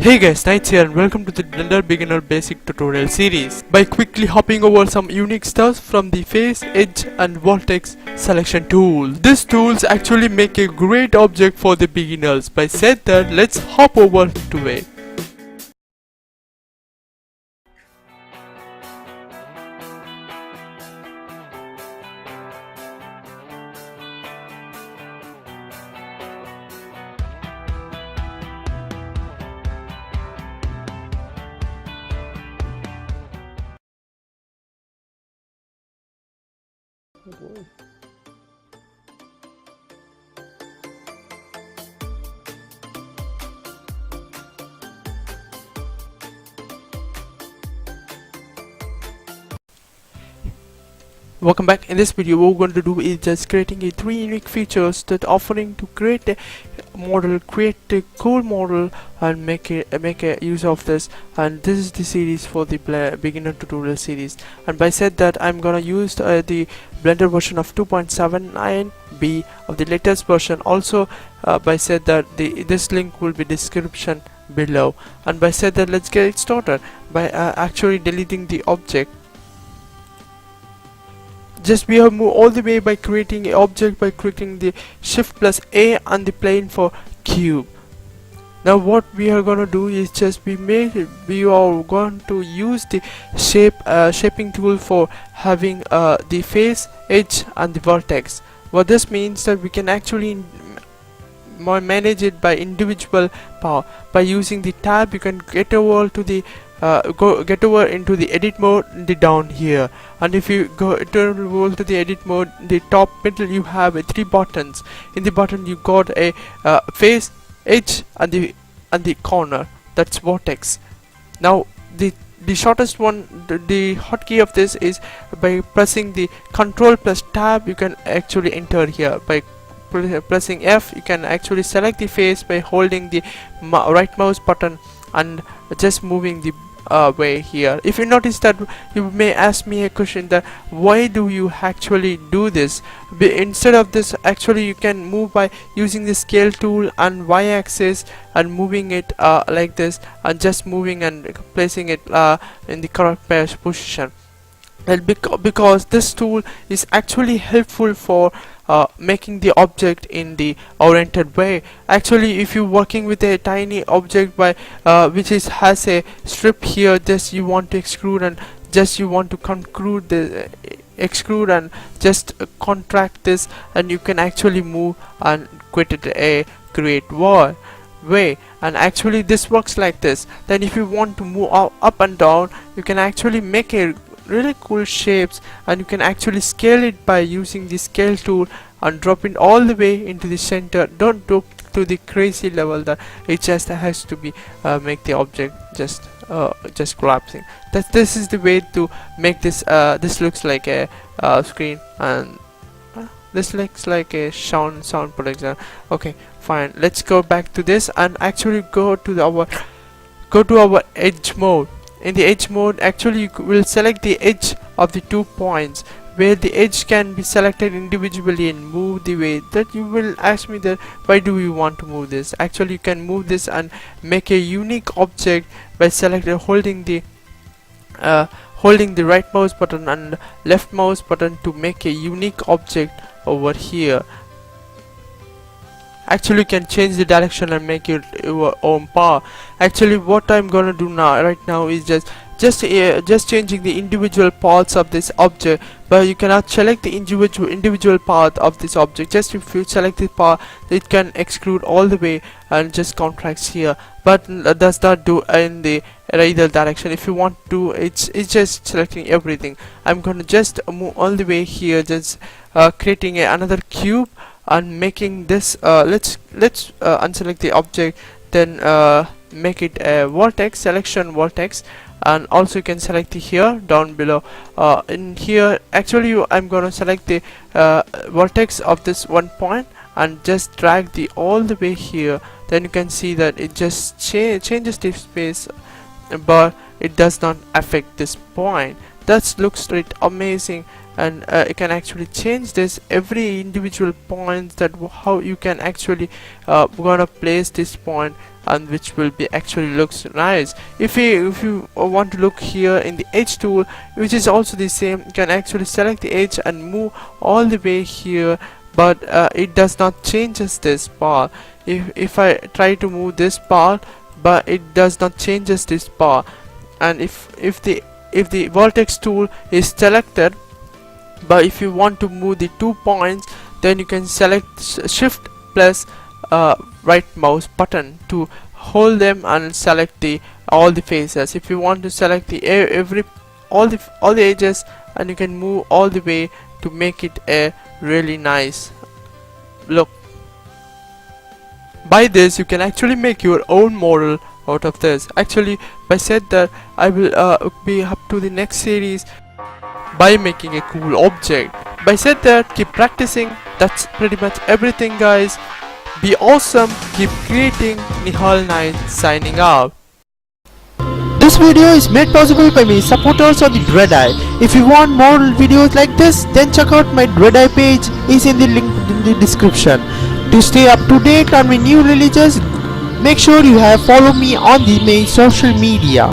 Hey guys, Knights here and welcome to the Blender Beginner Basic Tutorial series. By quickly hopping over some unique stuff from the Face, Edge and Vertex selection tool. These tools actually make a great object for the beginners. By said that, let's hop over to it. Welcome back. In this video, what we're going to do is just creating a 3 unique features that offering to create a model, create a cool model and make a use of this. And this is the series for the beginner tutorial series. And by said that, I'm gonna use the Blender version of 2.79b of the latest version. Also, by said that this link will be description below. And by said that, let's get it started by actually deleting the object. Just we have moved all the way by creating an object by clicking the shift plus A on the plane for cube. Now what we are gonna do is just we are going to use the shaping tool for having the face, edge and the vertex. What this means that we can actually manage it by individual power. By using the tab, you can get over to the get over into the edit mode down here, and if you go to the edit mode, the top middle you have 3 buttons. In the button you got a face, edge and the corner, that's vertex. Now the shortest one, the hotkey of this is by pressing the Control plus tab. You can actually enter here. By pressing F, you can actually select the face by holding the right mouse button and just moving the way here. If you notice that, you may ask me a question that why do you actually do this? Instead of this, actually you can move by using the scale tool and y-axis and moving it like this, and just moving and placing it in the correct position. And because this tool is actually helpful for making the object in the oriented way. Actually, if you're working with a tiny object by which has a strip here, just you want to extrude and just you want to extrude and just contract this, and you can actually move and create a great way. And actually this works like this. Then if you want to move up and down, you can actually make a really cool shapes, and you can actually scale it by using the scale tool and drop it all the way into the center. Don't drop to the crazy level that it just has to be make the object just collapsing. This is the way to make this. This looks like a screen, and this looks like a sound for example. Okay, fine, let's go back to this and actually go to our edge mode. In the edge mode, actually you will select the edge of the 2 points, where the edge can be selected individually and move the way that you will ask me that why do you want to move this. Actually you can move this and make a unique object by holding the right mouse button and left mouse button to make a unique object over here. Actually you can change the direction and make it your own power. Actually what I'm gonna do right now is just changing the individual parts of this object, but you cannot select the individual part of this object. Just if you select the part, it can extrude all the way and just contracts here, but does not do in the either direction. If you want to, it's just selecting everything. I'm gonna just move all the way here, just creating another cube and making this let's unselect the object, then make it a vertex, selection vertex, and also you can select it here down below. In here actually I'm gonna select the vertex of this 1 point and just drag the all the way here. Then you can see that it just changes the space, but it does not affect this point. that looks straight amazing. And you can actually change this every individual points, that how you can actually gonna place this point, and which will be actually looks nice. If you want to look here in the edge tool, which is also the same, you can actually select the edge and move all the way here, but it does not changes this part. If I try to move this part, but it does not changes this part. And if the vertex tool is selected, but if you want to move the 2 points, then you can select shift plus right mouse button to hold them and select the all the faces. If you want to select the all the edges, and you can move all the way to make it a really nice look. By this you can actually make your own model out of this. Actually, by said that, I will be up to the next series by making a cool object. By said that, keep practicing. That's pretty much everything, guys. Be awesome, keep creating. Nihal Knight signing out. This video is made possible by my supporters on the Dreadeye. If you want more videos like this, then check out my Dreadeye page, is in the link in the description. To stay up to date on my new releases, make sure you have follow me on my social media.